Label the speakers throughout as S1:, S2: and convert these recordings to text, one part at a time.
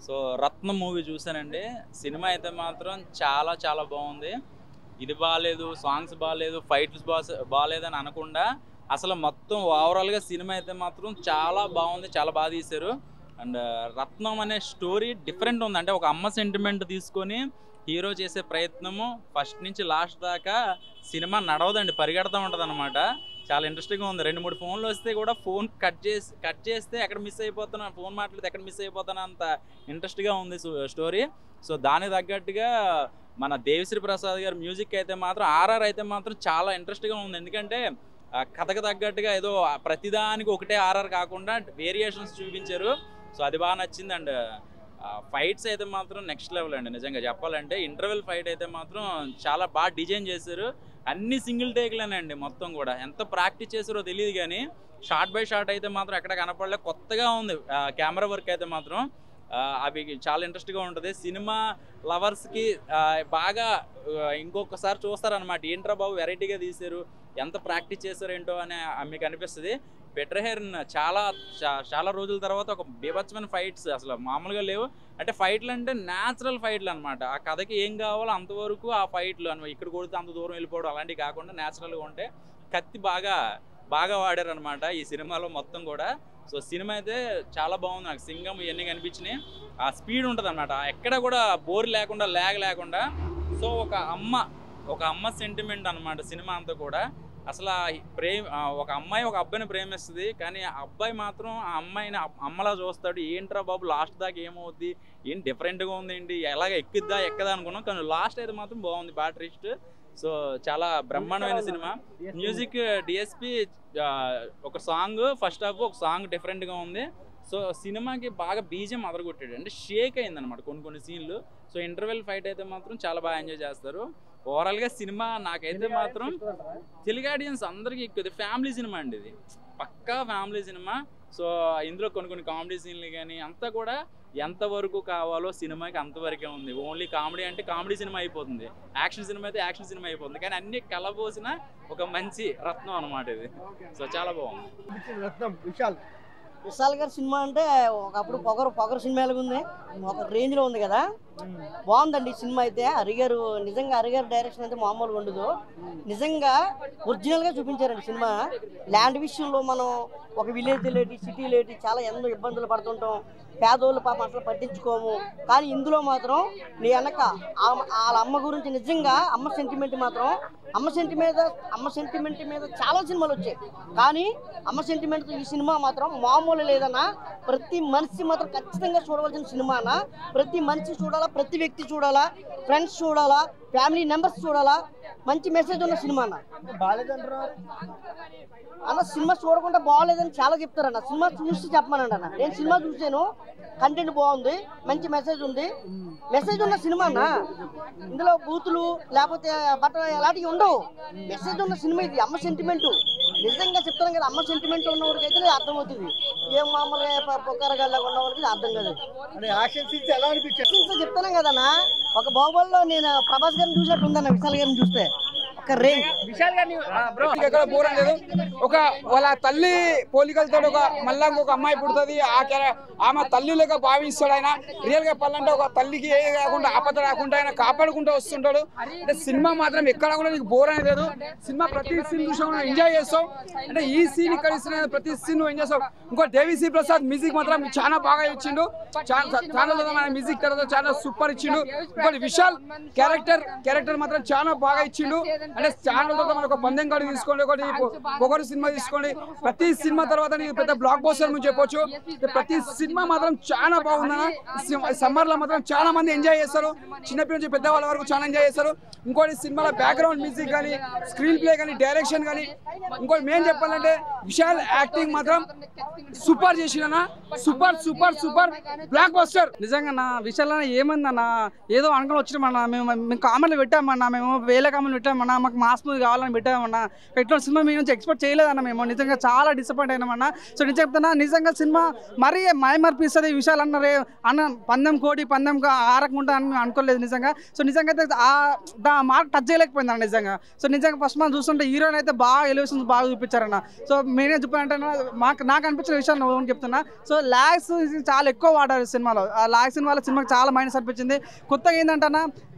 S1: So 'రత్నం' movie చూసానండి. Cinema అయితే మాత్రం చాలా చాలా బాగుంది. ఇది బాలేదు, సాంగ్స్ బాలేదు, ఫైట్స్ బాలేదని అనకుండా అసలు మొత్తం ఓవరాల్‌గా సినిమా అయితే మాత్రం చాలా బాగుంది. చాలా బాగా తీశారు. అండ్ 'రత్నం' అనే స్టోరీ డిఫరెంట్ ఉంది. అంటే ఒక అమ్మ సెంటిమెంట్ తీసుకొని హీరో చేసే ప్రయత్నము ఫస్ట్ నుంచి లాస్ట్ దాకా సినిమా నడవదండి, పరిగెడతా ఉంటదనమాట. చాలా ఇంట్రెస్టింగ్‌గా ఉంది. 2, 3 ఫోన్‌లు వస్తే కూడా ఫోన్ కట్ చేస్తే ఎక్కడ మిస్ అయిపోతున్నా, ఫోన్ మాట్లాడితే ఎక్కడ మిస్ అయిపోతానా అంత ఇంట్రెస్ట్‌గా ఉంది స్టోరీ. సో దానికి తగ్గట్టుగా మన దేవిశ్రీ ప్రసాద్ గారి మ్యూజిక్ అయితే మాత్రం ఆర్ఆర్ అయితే మాత్రం చాలా ఇంట్రెస్ట్‌గా ఉంది. ఎందుకంటే కథకు తగ్గట్టుగా ఏదో ప్రతిదానికి ఒకటే ఆర్ఆర్ కాకుండా వేరియేషన్స్ చూపించారు. సో అది బాగా నచ్చింది. అండ్ ఫైట్స్ అయితే మాత్రం నెక్స్ట్ లెవెల్ అండి. నిజంగా చెప్పాలంటే ఇంటర్వెల్ ఫైట్ అయితే మాత్రం చాలా బాగా డిజైన్ చేశారు. అన్ని సింగిల్ టేక్లేనండి మొత్తం కూడా. ఎంత ప్రాక్టీస్ చేసారో తెలియదు కానీ షార్ట్ బై షార్ట్ అయితే మాత్రం ఎక్కడ కనపడలే, కొత్తగా ఉంది. కెమెరా వర్క్ అయితే మాత్రం అవి చాలా ఇంట్రెస్ట్గా ఉంటుంది. సినిమా లవర్స్కి బాగా ఇంకొకసారి చూస్తారనమాట. ఏంట్రా బాబు వెరైటీగా తీశారు, ఎంత ప్రాక్టీస్ చేశారేంటో అని మీకు అనిపిస్తుంది. పీటర్ హెర్న్ చాలా రోజుల తర్వాత ఒక బీభత్సమైన ఫైట్స్ అసలు మామూలుగా లేవు. అంటే ఫైట్లు అంటే న్యాచురల్ ఫైట్లు అనమాట. ఆ కథకి ఏం కావాలో అంతవరకు ఆ ఫైట్లు ఇక్కడ కొడితే అంత దూరం వెళ్ళిపోవడం అలాంటివి కాకుండా న్యాచురల్గా ఉంటే కత్తి బాగా వాడారనమాట ఈ సినిమాలో మొత్తం కూడా. సో సినిమా అయితే చాలా బాగుంది. నాకు సింగం ఇవన్నీ కనిపించినాయి. ఆ స్పీడ్ ఉంటుంది అనమాట, ఎక్కడ కూడా బోర్ లేకుండా ల్యాగ్ లేకుండా. సో ఒక అమ్మ సెంటిమెంట్ అనమాట సినిమా అంతా కూడా. అసలు ఒక అమ్మాయి ఒక అబ్బాయిని ప్రేమిస్తుంది, కానీ ఆ అబ్బాయి మాత్రం ఆ అమ్మాయిని అమ్మలా చూస్తాడు. ఏంట్రా బాబు లాస్ట్ దాకా ఏమవుద్ది, ఏం డిఫరెంట్గా ఉంది ఏంటి, ఎలాగ ఎక్కదా అనుకున్నాం. కానీ లాస్ట్ అయితే మాత్రం బాగుంది, బాగా ట్విస్ట్. సో చాలా బ్రహ్మాండమైన సినిమా. మ్యూజిక్ డిఎస్పి ఒక సాంగ్ ఫస్ట్ హాఫ్, ఒక సాంగ్ డిఫరెంట్గా ఉంది. సో సినిమాకి బాగా బీజియం అదరగొట్టాడు, అంటే షేక్ అయిందనమాట కొన్ని సీన్లు. సో ఇంటర్వెల్ ఫైట్ అయితే మాత్రం చాలా బాగా ఎంజాయ్ చేస్తారు. ఓవరాల్గా సినిమా నాకైతే మాత్రం తెలుగు ఆడియన్స్ అందరికీ ఎక్కువ ఫ్యామిలీ సినిమా అండి. ఇది పక్కా ఫ్యామిలీ సినిమా. సో ఇందులో కొన్ని కామెడీ సీన్లు కానీ అంతా కూడా ఎంతవరకు కావాలో సినిమాకి అంతవరకే ఉంది. ఓన్లీ కామెడీ అంటే కామెడీ సినిమా అయిపోతుంది, యాక్షన్ సినిమా అయితే యాక్షన్ సినిమా అయిపోతుంది. కానీ అన్ని కలబోసిన ఒక మంచి రత్నం అనమాట ఇది. సో చాలా బాగుంది.
S2: విశాల్ గారి సినిమా అంటే ఒకప్పుడు పొగరు సినిమా ఎలాగ ఉంది, ఒక రేంజ్లో ఉంది కదా. బాగుందండి సినిమా అయితే. హరిగారు నిజంగా డైరెక్షన్ అయితే మామూలుగా ఉండదు. నిజంగా ఒరిజినల్గా చూపించారండి సినిమా. ల్యాండ్ విషయంలో మనం ఒక విలేజ్ లేటి సిటీ లేటి చాలా ఎన్నో ఇబ్బందులు పడుతుంటాం, పేదోళ్ళు పాపం అసలు పట్టించుకోము. కానీ ఇందులో మాత్రం నీ వెనక వాళ్ళ అమ్మ గురించి నిజంగా అమ్మ సెంటిమెంట్ మీద చాలా సినిమాలు వచ్చాయి, కానీ అమ్మ సెంటిమెంట్తో ఈ సినిమా మాత్రం మామూలు లేదన్నా. ప్రతి మనిషి మాత్రం ఖచ్చితంగా చూడవలసిన సినిమా అన్న. ప్రతి మనిషి చూడాలా, ప్రతి వ్యక్తి చూడాలా, ఫ్రెండ్స్ చూడాలా, ఫ్యామిలీ మెంబర్స్ చూడాలా. మంచి మెసేజ్ ఉన్న సినిమా అన్న. సినిమా చూడకుండా బాగోలేదని చాలా చెప్తారన్న. సినిమా చూసి చెప్పమనండి అన్న. నేను సినిమా చూసాను, కంటెంట్ బాగుంది, మంచి మెసేజ్ ఉంది. మెసేజ్ ఉన్న సినిమా అన్న. ఇందులో బూతులు లేకపోతే అలాంటివి ఉండవు. మెసేజ్ ఉన్న సినిమా ఇది. అమ్మ సెంటిమెంట్ నిజంగా చెప్తాను కదా, అమ్మ సెంటిమెంట్ ఉన్న వారికి అయితే అర్థమవుతుంది. ఏం మామూలుగా పొక్కరగల్లాగా ఉన్న వారికి అర్థం కాదు. చెప్తాను కదన్నా, ఒక బాహుబలిలో నేను ప్రభాస్ గారిని చూసినట్టు ఉందన్న విశాల్ గారిని చూస్తే.
S3: విశాల్ గారిని ఎక్కడ బోర్ లేదు. ఒక వాళ్ళ తల్లి పోలికలతో ఒక మళ్ళా ఇంకొక అమ్మాయి పుడుతుంది. ఆమె తల్లి లేక భావిస్తాడు ఆయన. రియల్ గా చెప్పాలంటే ఒక తల్లికి ఏ కాకుండా ఆపద రాకుండా ఆయన కాపాడుకుంటూ వస్తుంటాడు. అంటే సినిమా మాత్రం ఎక్కడ కూడా నీకు బోర్ అనేది లేదు. సినిమా ప్రతి సీన్ చూసాం ఎంజాయ్ చేస్తాం. అంటే ఈ సీన్ ఇక్కడ ఇస్తున్న ప్రతి సీన్ నువ్వు ఎంజాయ్ చేస్తావు. ఇంకో దేవిశ్రీ ప్రసాద్ మ్యూజిక్ మాత్రం చాలా బాగా ఇచ్చిండు. చాలా మ్యూజిక్ తర్వాత చాలా సూపర్ ఇచ్చిండు. ఇంకోటి విశాల్ క్యారెక్టర్ మాత్రం చాలా బాగా ఇచ్చిండు. అంటే ఛానల్ తర్వాత మనకు పందెం కార్డు తీసుకోండి, ఒకటి పొగరు సినిమా తీసుకోండి. ప్రతి సినిమా తర్వాత నీకు పెద్ద బ్లాక్ బస్టర్ నువ్వు చెప్పొచ్చు. ప్రతి సినిమా మాత్రం చాలా బాగుందన్న. సమ్మర్ లో మాత్రం చాలా మంది ఎంజాయ్ చేస్తారు, చిన్నపిల్లల నుంచి పెద్దవాళ్ళ వరకు చాలా ఎంజాయ్ చేస్తారు. ఇంకోటి సినిమాలో బ్యాక్గ్రౌండ్ మ్యూజిక్ కానీ, స్క్రీన్ ప్లే కానీ, డైరెక్షన్ కానీ, ఇంకోటి మేము చెప్పాలంటే విశాల్ యాక్టింగ్ మాత్రం సూపర్ చేసిన సూపర్ బ్లాక్ బస్టర్.
S4: నిజంగా నా విశాల్ ఏమందన్నా, ఏదో అనుకుని వచ్చినామన్నా. మేము కామెంట్లు పెట్టామన్నా, మేము వేల కామెంట్లు పెట్టామన్నా. మాకు మాస్ మూవీ కావాలని పెట్టామన్నా, ఇట్లా సినిమా మీ నుంచి ఎక్స్పెక్ట్ చేయలేదన్న మేము, నిజంగా చాలా డిసప్పాయింట్ అయినామన్నా. సో నిజం చెప్తున్నా, నిజంగా సినిమా మరీ మైమర్పిస్తుంది ఈ విషయాలు అన్నారే అన్న, పందెం కోడి పందెం ఆరకుండా అని అనుకోలేదు నిజంగా. సో నిజంగా అయితే ఆ మార్క్ టచ్ చేయలేకపోయింది అన్న నిజంగా. సో నిజంగా ఫస్ట్ మనం చూస్తుంటే హీరోయిన్ అయితే బాగా ఎలివేషన్స్ బాగా చూపించారన్న. సో మెయిన్గా చెప్పాలంటే నాకు అనిపించిన విషయాలు నేను చెప్తున్నా. సో లాగ్స్ చాలా ఎక్కువ వాడారు సినిమాలో. ఆ లాగ్స్ సినిమాకి చాలా మైనస్ అనిపించింది. కొత్తగా ఏంటంటే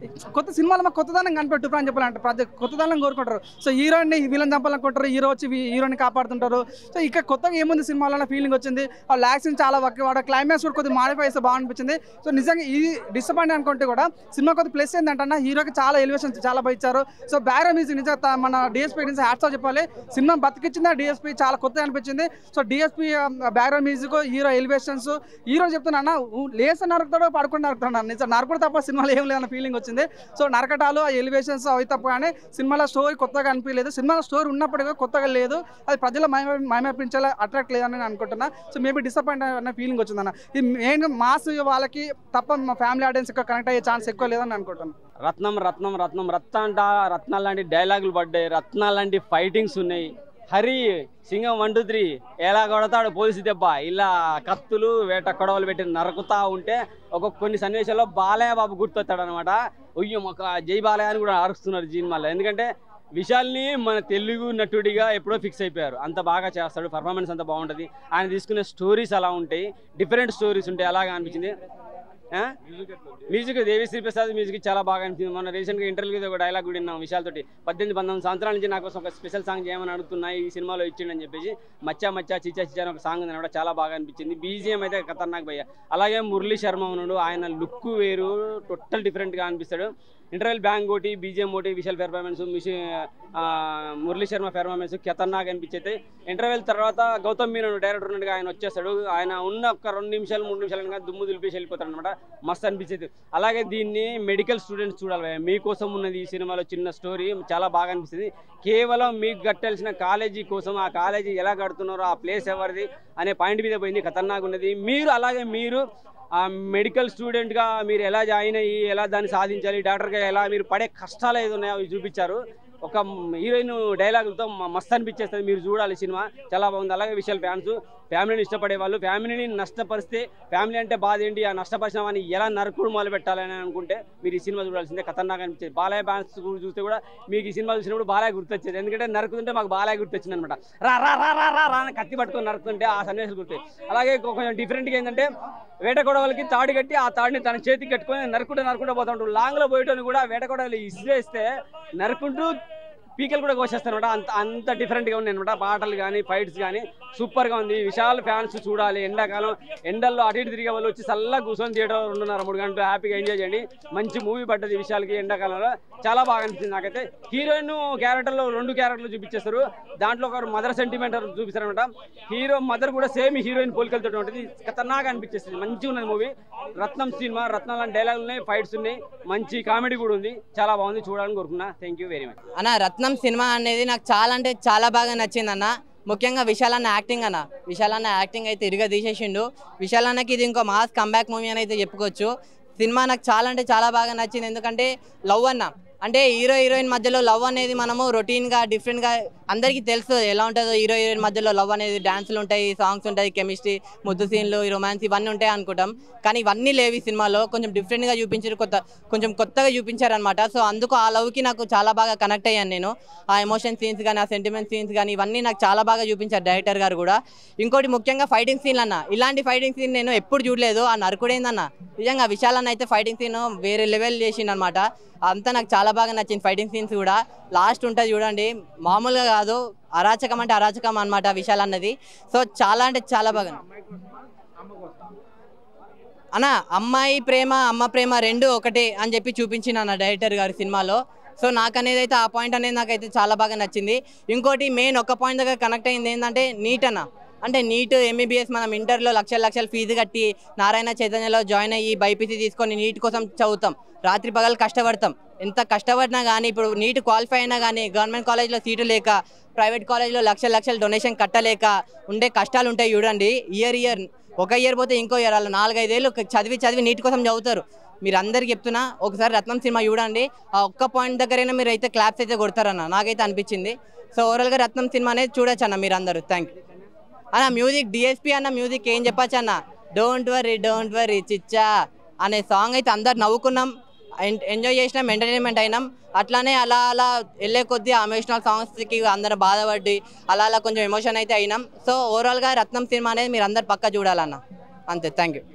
S4: కొత్త సినిమాలో మాకు కొత్తదనం కనిపెట్టు అని చెప్పాలంటే ప్రతి కొత్తదనం కోరుకుంటారు. సో హీరోయిన్ని వీళ్ళని చంపాలనుకుంటారు, హీరో వచ్చి హీరోని కాపాడుతుంటారు. సో ఇక్కడ కొత్తగా ఏముంది సినిమాలో ఫీలింగ్ వచ్చింది. ఆ లాగ్స్ చాలా వాడ క్లైమాక్స్ కూడా కొద్దిగా మాడిఫై చేస్తే బాగా అనిపించింది. సో నిజంగా ఈ డిసప్పాయింట్ అనుకుంటే కూడా సినిమా కొద్ది ప్లస్ ఏంటంటే హీరోకి చాలా ఎలివేషన్స్ చాలా బాగా ఇచ్చారు. సో బ్యాక్గ్రౌండ్ మ్యూజిక్ నిజంగా మన డిఎస్పీ నుంచి హ్యాట్స్ ఆఫ్ చెప్పాలి. సినిమా బతికిచ్చింది డిఎస్పీ, చాలా కొత్తగా అనిపించింది. So DSP background music, hero elevations, hero చెప్తున్నా లేస నరుకుతాడో పడుకుని నరుకుతున్నాను నిజం, నరకుడు తప్ప సినిమాలో ఏం లేదన్న ఫీలింగ్ వచ్చింది. సో నరకటాలు ఆ ఎలివేషన్స్ అవి తప్ప కానీ సినిమాలో స్టోరీ కొత్తగా అనిపించలేదు. సినిమాలో స్టోరీ ఉన్నప్పటికీ కొత్తగా లేదు, అది ప్రజల మైమర్పించేలా అట్రాక్ట్ లేదని నేను అనుకుంటున్నా. సో మేబీ డిసప్పాయింట్ అన్న ఫీలింగ్ వచ్చిందన్న. ఇది మెయిన్గా మాస్ వాళ్ళకి తప్ప మా ఫ్యామిలీ ఆడియన్స్ ఎక్కువ కనెక్ట్ అయ్యే ఛాన్స్ ఎక్కువ లేదని అనుకుంటున్నాను.
S5: రత్నం రత్నం రత్నం రత్నం అంట, రత్నాలు లాంటి డైలాగులు పడ్డాయి, రత్నాలు లాంటి ఫైటింగ్స్ ఉన్నాయి. హరి సింగం 1 2 3 ఎలా కొడతాడు పోలీసు దెబ్బ, ఇలా కత్తులు వేట కొడవలు పెట్టి నరుకుతా ఉంటే కొన్ని సన్నివేశాల్లో బాలయ్య బాబు గుర్తొస్తాడు అనమాట. ఒయ్యం ఒక జై బాలయ్య అని కూడా అరుస్తున్నారు సినిమాలో. ఎందుకంటే విశాల్ని మన తెలుగు నటుడిగా ఎప్పుడో ఫిక్స్ అయిపోయారు, అంత బాగా చేస్తాడు, పర్ఫార్మెన్స్ అంత బాగుంటుంది. ఆయన తీసుకునే స్టోరీస్ అలా ఉంటాయి, డిఫరెంట్ స్టోరీస్ ఉంటాయి, అలాగా అనిపించింది. మ్యూజిక్ దేవిశ్రీ ప్రసాద్ మ్యూజిక్ చాలా బాగా అనిపించింది. మొన్న రీసెంట్గా ఇంటర్వ్యూలో ఒక డైలాగ్ కూడా విన్నాం విశాల్ తోటి, 18-19 సంవత్సరాల నుంచి నా కోసం ఒక స్పెషల్ సాంగ్ చేయమని అడుగుతున్నాయి, ఈ సినిమాలో ఇచ్చిండని చెప్పేసి మచ్చా మచ్చా చిచ్చా చిచ్చా అని ఒక సాంగ్ ఉంది అనమాట, చాలా బాగా అనిపించింది. బీజిఎం అయితే ఖతర్నాక్ భయ్య. అలాగే మురళీ శర్మ ఉన్నాడు, ఆయన లుక్ వేరు, టోటల్ డిఫరెంట్గా అనిపిస్తాడు. ఇంటర్వెల్ బ్యాంగ్ ఒకటి, బీజిఎం ఒకటి, విశాల్ పెర్ఫార్మెన్స్, మురళీ శర్మ పెర్ఫార్మెన్స్ ఖతర్నాక్ అనిపించేది. ఇంటర్వెల్ తర్వాత గౌతమ్ మీనన్ డైరెక్టర్ ఉన్నట్టుగా ఆయన వచ్చేస్తాడు, ఆయన ఉన్న ఒక 2 నిమిషాలు 3 నిమిషాలు దుమ్ము దులిపేసి వెళ్ళిపోతాడు అనమాట, మస్తు అనిపించేది. అలాగే దీన్ని మెడికల్ స్టూడెంట్స్ చూడాలి, మీకోసం ఉన్నది ఈ సినిమాలో చిన్న స్టోరీ, చాలా బాగా అనిపిస్తుంది. కేవలం మీకు కట్టాల్సిన కాలేజీ కోసం, ఆ కాలేజీ ఎలా కడుతున్నారో, ఆ ప్లేస్ ఎవరిది అనే పాయింట్ మీద పోయింది, ఖతర్నాక్ ఉన్నది. మీరు మెడికల్ స్టూడెంట్గా మీరు ఎలా జాయిన్ అయ్యి ఎలా దాన్ని సాధించాలి, డాక్టర్గా ఎలా మీరు పడే కష్టాలు ఏదో ఉన్నాయో అవి చూపించారు. ఒక హీరోయిన్ డైలాగులతో మస్తు అనిపించేస్తుంది, మీరు చూడాలి సినిమా, చాలా బాగుంది. అలాగే విశాల్ ఫ్యాన్స్, ఫ్యామిలీని ఇష్టపడే వాళ్ళు, ఫ్యామిలీని నష్టపరిస్తే ఫ్యామిలీ అంటే బాధ ఏంటి, ఆ నష్టపరిచిన వాడిని ఎలా నరకుడు మొదలు పెట్టాలని అనుకుంటే మీరు ఈ సినిమా చూడాల్సిందే, ఖతర్నాక్ అనిపించేది. బాలయ్య ఫ్యాన్స్ చూస్తే కూడా మీకు ఈ సినిమా చూసినప్పుడు బాలయ్య గుర్తొచ్చేది, ఎందుకంటే నరుకుతుంటే మాకు బాలయ్య గుర్తొచ్చింది అనమాట. రా రా రా రా రా రా అని కత్తి పట్టుకొని నరుకుతుంటే ఆ సన్నివేశాలు గుర్తాయి. అలాగే కొంచెం డిఫరెంట్గా ఏంటంటే వేట కొడవలకి తాడు కట్టి ఆ తాడిని తన చేతికి కట్టుకొని నరుకుంటూ పోతా ఉంటాడు. లాంగ్లో పోయేటోని కూడా వేట కొడవలు ఇసిరేస్తే నరుకుంటూ పీకలు కూడా కోసేస్తారు అనమాట, అంత డిఫరెంట్గా ఉంది అనమాట. పాటలు కానీ ఫైట్స్ కానీ సూపర్గా ఉంది. విశాల్ ఫ్యాన్స్ చూడాలి, ఎండాకాలం ఎండల్లో అటు ఇటు తిరిగే వాళ్ళు వచ్చి చల్లగా కూర్చొని థియేటర్లో 2.5-3 గంటలు హ్యాపీగా ఎంజాయ్ చేయండి. మంచి మూవీ పడ్డది విశాల్కి, ఎండాకాలంలో చాలా బాగా అనిపించింది నాకైతే. హీరోయిన్ క్యారెక్టర్లో 2 క్యారెక్టర్లు చూపించేస్తారు, దాంట్లో ఒక మదర్ సెంటిమెంట్ చూపిస్తారు అనమాట. హీరో మదర్ కూడా సేమ్ హీరోయిన్ పోలికలతో ఉంటుంది, ఖతర్నాక్ అనిపించేస్తుంది, మంచిగా ఉన్నది మూవీ. రత్నం సినిమా, రత్నం లాంటి డైలాగులు ఉన్నాయి, ఫైట్స్ ఉన్నాయి, మంచి కామెడీ కూడా ఉంది, చాలా బాగుంది, చూడాలని కోరుకున్నా. థ్యాంక్ యూ వెరీ మచ్
S6: అన్న. రత్నం సినిమా అనేది నాకు చాలా అంటే చాలా బాగా నచ్చింది అన్న. ముఖ్యంగా విశాల్ అన్న యాక్టింగ్ అన్న, విశాల్ అన్న యాక్టింగ్ అయితే ఇరుగా తీసేసిండు. విశాల్ అన్నకి ఇది ఇంకో మాస్ కంబ్యాక్ మూవీ అని అయితే చెప్పుకోవచ్చు. సినిమా నాకు చాలా అంటే చాలా బాగా నచ్చింది, ఎందుకంటే లవ్ అన్న అంటే హీరో హీరోయిన్ మధ్యలో లవ్ అనేది మనము రొటీన్గా డిఫరెంట్గా అందరికీ తెలుసు ఎలా ఉంటుందో. హీరో హీరోయిన్ మధ్యలో లవ్ అనేది డాన్సులు ఉంటాయి, సాంగ్స్ ఉంటాయి, కెమిస్ట్రీ, ముద్దు సీన్లు, రొమాన్స్ ఇవన్నీ ఉంటాయి అనుకుంటాం, కానీ ఇవన్నీ లేవు ఈ సినిమాలో. కొంచెం డిఫరెంట్గా చూపించారు, కొంచెం కొత్తగా చూపించారనమాట. సో అందుకు ఆ లవ్కి నాకు చాలా బాగా కనెక్ట్ అయ్యాను నేను. ఆ ఎమోషన్ సీన్స్ కానీ, ఆ సెంటిమెంట్ సీన్స్ కానీ ఇవన్నీ నాకు చాలా బాగా చూపించారు డైరెక్టర్ గారు కూడా. ఇంకోటి ముఖ్యంగా ఫైటింగ్ సీన్లు అన్న, ఇలాంటి ఫైటింగ్ సీన్ నేను ఎప్పుడు చూడలేదు. ఆ నరకుడేందన్న నిజంగా విశాల్ అన్న అయితే ఫైటింగ్ సీన్ వేరే లెవెల్ చేసిండనమాట. అంతా నాకు చాలా బాగా నచ్చింది. ఫైటింగ్ సీన్స్ కూడా లాస్ట్ ఉంటుంది చూడండి, మామూలుగా కాదు, అరాచకం అంటే అరాచకం అనమాట విశాల్ అన్నది. సో చాలా అంటే చాలా బాగా అన్న. అమ్మాయి ప్రేమ అమ్మ ప్రేమ 2 ఒకటే అని చెప్పి చూపించిన అన్న డైరెక్టర్ గారి సినిమాలో. సో నాకు అనేది అయితే ఆ పాయింట్ అనేది నాకైతే చాలా బాగా నచ్చింది. ఇంకోటి మెయిన్ ఒక పాయింట్ దగ్గర కనెక్ట్ అయింది ఏంటంటే నీట్ అన్న. అంటే నీట్ ఎంబీబీఎస్ మనం ఇంటర్లో లక్షల ఫీజు కట్టి నారాయణ చైతన్యలో జాయిన్ అయ్యి బైపీసీ తీసుకొని నీట్ కోసం చదువుతాం, రాత్రి పగలు కష్టపడతాం. ఎంత కష్టపడినా కానీ ఇప్పుడు నీట్ క్వాలిఫై అయినా కానీ గవర్నమెంట్ కాలేజ్లో సీటు లేక, ప్రైవేట్ కాలేజ్లో లక్షల డొనేషన్ కట్టలేక ఉండే కష్టాలు ఉంటాయి చూడండి. ఇయర్ ఒక ఇయర్ పోతే ఇంకో ఇయర్, అలా 4-5 ఏళ్ళు చదివి నీట్ కోసం చదువుతారు. మీరు అందరికి చెప్తున్నా ఒకసారి రత్నం సినిమా చూడండి. ఆ ఒక్క పాయింట్ దగ్గరైనా మీరు అయితే క్లాప్స్ అయితే కొడతారన్న నాకైతే అనిపించింది. సో ఓవరాల్గా రత్నం సినిమా అనేది చూడొచ్చు అన్న మీరు అందరూ. థ్యాంక్ యూ అన్న. మ్యూజిక్ డిఎస్పి అన్న మ్యూజిక్ ఏం చెప్పచ్చు అన్న. డోంట్ వరీ చిచ్చా అనే సాంగ్ అయితే అందరు నవ్వుకున్నాం, ఎంజాయ్ చేసినాం, ఎంటర్టైన్మెంట్ అయినాం. అట్లానే అలా వెళ్ళే కొద్దీ ఎమోషనల్ సాంగ్స్కి అందరూ బాధపడి అలా కొంచెం ఎమోషన్ అయితే అయినాం. సో ఓవరాల్గా రత్నం సినిమా అనేది మీరు అందరు పక్కా చూడాలన్న. అంతే. Thank you.